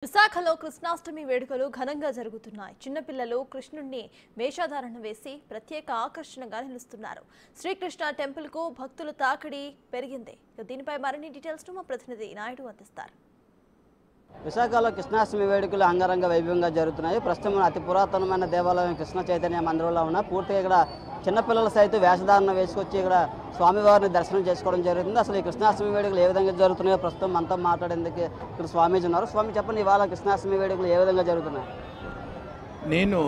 విశాఖలో కృష్ణాష్టమి వేడుకలు ఘనంగా జరుగుతున్నాయి. చిన్నపిల్లలు కృష్ణుడిని వేషధారణ వేసి ప్రత్యేక ఆకర్షణగా నిలుస్తున్నారు. శ్రీకృష్ణ టెంపుల్ కు భక్తుల తాకిడి పెరిగింది. దీనిపై మరిన్ని డీటెయిల్స్ మా ప్రతినిధి నాయుడు అందిస్తారు. విశాఖలో కృష్ణాష్టమి వేడుకలు అంగరంగ వైభవంగా జరుగుతున్నాయి. ప్రస్తుతం అతి పురాతనమైన దేవాలయం కృష్ణ చైతన్య మందిరంలో ఉన్న పూర్తిగా ఇక్కడ చిన్నపిల్లలు సైతం వేషధారణ వేసుకొచ్చి ఇక్కడ స్వామివారిని దర్శనం చేసుకోవడం జరుగుతుంది. అసలు ఈ కృష్ణాష్టమి వేడుకలు ఏ విధంగా జరుగుతున్నాయో ప్రస్తుతం మనతో మాట్లాడేందుకు ఇక్కడ స్వామీజీ ఉన్నారు. స్వామి చెప్పండి, ఇవాళ కృష్ణాష్టమి వేడుకలు ఏ విధంగా జరుగుతున్నాయి? నేను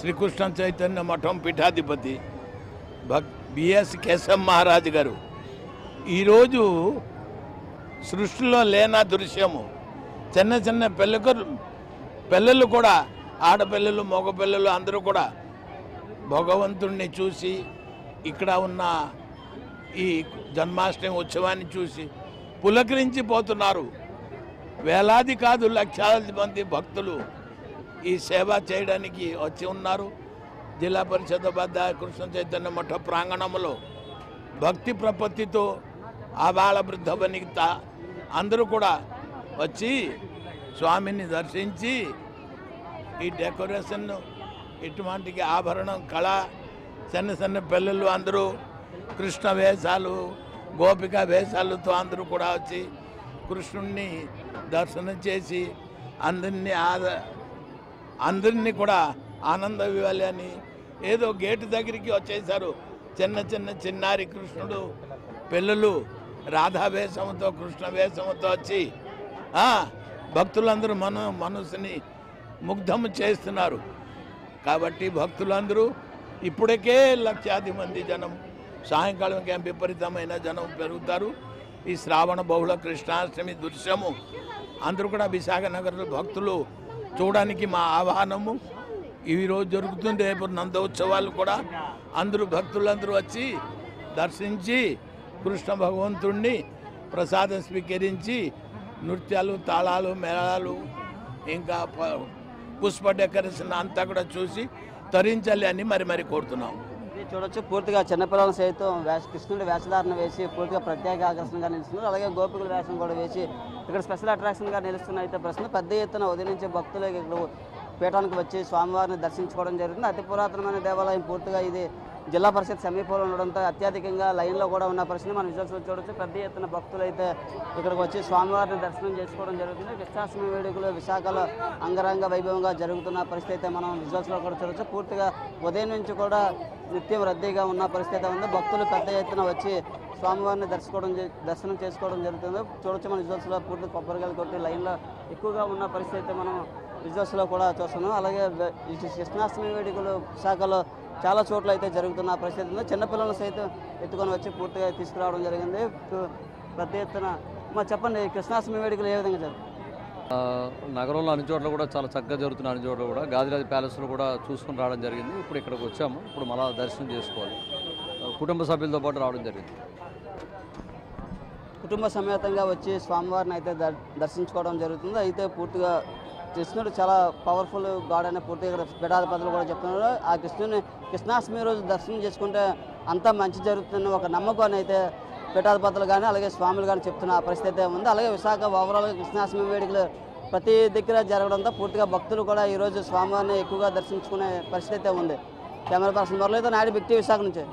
శ్రీకృష్ణ చైతన్య మఠం పీఠాధిపతి బిఎస్ కేశవ మహారాజు గారు ఈరోజు సృష్టిలో లేన దృశ్యము. చిన్న చిన్న పిల్లలు కూడా, ఆడపిల్లలు మగపిల్లలు అందరూ కూడా భగవంతుడిని చూసి ఇక్కడ ఉన్న ఈ జన్మాష్టమి ఉత్సవాన్ని చూసి పులకరించిపోతున్నారు. వేలాది కాదు లక్షలాది మంది భక్తులు ఈ సేవ చేయడానికి వచ్చి ఉన్నారు. జిల్లా పరిషత్ వద్ద కృష్ణ చైతన్య మఠ ప్రాంగణంలో భక్తి ప్రపత్తితో ఆబాల వృద్ధ వనిత అందరూ కూడా వచ్చి స్వామిని దర్శించి ఈ డెకరేషన్ ఇటువంటి ఆభరణం కళ చిన్న చిన్న పిల్లలు అందరూ కృష్ణ వేషాలు గోపిక వేషాలతో అందరూ కూడా వచ్చి కృష్ణుణ్ణి దర్శనం చేసి అందరినీ కూడా ఆనంద ఇవ్వాలి అని ఏదో గేటు దగ్గరికి వచ్చేసారు. చిన్నారి కృష్ణుడు పిల్లలు రాధా వేషంతో కృష్ణ వేషంతో వచ్చి భక్తులందరూ మనసుని ముగ్ధము చేస్తున్నారు. కాబట్టి భక్తులందరూ ఇప్పటికే లక్షాది మంది జనం, సాయంకాలం విపరీతమైన జనం పెరుగుతారు. ఈ శ్రావణ బహుళ కృష్ణాష్టమి దృశ్యము అందరూ కూడా విశాఖ నగరంలో భక్తులు చూడడానికి మా ఆహ్వానము. ఈరోజు జరుగుతుంది. రేపు నందోత్సవాలు కూడా అందరూ భక్తులందరూ వచ్చి దర్శించి కృష్ణ భగవంతుణ్ణి ప్రసాదం స్వీకరించి నృత్యాలు, తాళాలు, మేళాలు, ఇంకా పుష్ప డెకరేషన్ అంతా కూడా చూసి తరించాలి అని మరి కోరుతున్నాం. చూడొచ్చు, పూర్తిగా చిన్నపిల్లల సైతం కృష్ణుడి వేషధారణ వేసి పూర్తిగా ప్రత్యేక ఆకర్షణగా నిలుస్తున్నారు. అలాగే గోపికల వేషం కూడా వేసి ఇక్కడ స్పెషల్ అట్రాక్షన్గా నిలుస్తున్నాయి. అయితే ప్రస్తుతం పెద్ద ఎత్తున ఉదయం నుంచి భక్తులు ఇక్కడ పీఠానికి వచ్చి స్వామివారిని దర్శించుకోవడం జరుగుతుంది. అతి పురాతనమైన దేవాలయం, పూర్తిగా ఇది జిల్లా పరిషత్ సమీపంలో ఉండడంతో అత్యధికంగా లైన్లో కూడా ఉన్న పరిస్థితి మనం విజువల్స్లో చూడవచ్చు. పెద్ద ఎత్తున భక్తులు అయితే ఇక్కడికి వచ్చి స్వామివారిని దర్శనం చేసుకోవడం జరుగుతుంది. కృష్ణాష్టమి వేడుకలు విశాఖలో అంగరంగ వైభవంగా జరుగుతున్న పరిస్థితి అయితే మనం విజువల్స్లో కూడా చూడవచ్చు. పూర్తిగా ఉదయం నుంచి కూడా నిత్యం రద్దీగా ఉన్న పరిస్థితి ఉంది. భక్తులు పెద్ద ఎత్తున వచ్చి స్వామివారిని దర్శనం చేసుకోవడం జరుగుతుంది. చూడవచ్చు మన విజువల్స్లో పూర్తి కొబ్బరికాయలు కొట్టి లైన్లో ఎక్కువగా ఉన్న పరిస్థితి అయితే మనం విజువల్స్లో కూడా చూస్తున్నాం. అలాగే ఈ కృష్ణాష్టమి వేడుకలు విశాఖలో చాలా చోట్ల అయితే జరుగుతున్న పరిస్థితి ఉంది. చిన్నపిల్లలను సైతం ఎత్తుకొని వచ్చి పూర్తిగా తీసుకురావడం జరిగింది పెద్ద ఎత్తున. చెప్పండి, కృష్ణాష్టమి వేడుకలు ఏ విధంగా జరుగుతుంది? నగరంలో అన్ని చోట్ల కూడా చాలా చక్కగా జరుగుతున్న అన్ని చోట్ల కూడా గాదిరాజు ప్యాలెస్లో కూడా చూసుకుని రావడం జరిగింది. ఇప్పుడు ఇక్కడికి వచ్చాము. ఇప్పుడు మళ్ళా దర్శనం చేసుకోవాలి. కుటుంబ సభ్యులతో పాటు రావడం జరిగింది. కుటుంబ సమేతంగా వచ్చి స్వామివారిని అయితే దర్శించుకోవడం జరుగుతుంది. అయితే పూర్తిగా కృష్ణుడు చాలా పవర్ఫుల్ గాడ్ అనే పూర్తిగా ఇక్కడ పీఠాధిపతులు కూడా చెప్తున్నారు. ఆ కృష్ణాష్టమి రోజు దర్శనం చేసుకుంటే అంతా మంచి జరుగుతున్న ఒక నమ్మకం అయితే పీఠాధిపతులు కానీ అలాగే స్వాములు కానీ చెప్తున్న పరిస్థితి ఉంది. అలాగే విశాఖ ఓవరాల్గా కృష్ణాష్టమి వేడుకలు ప్రతి దగ్గర జరగడంతో పూర్తిగా భక్తులు కూడా ఈరోజు స్వామివారిని ఎక్కువగా దర్శించుకునే పరిస్థితి ఉంది. కెమెరా పర్సన్ మురళీతో నాయుడు, బిగ్ టీవీ విశాఖ నుంచి.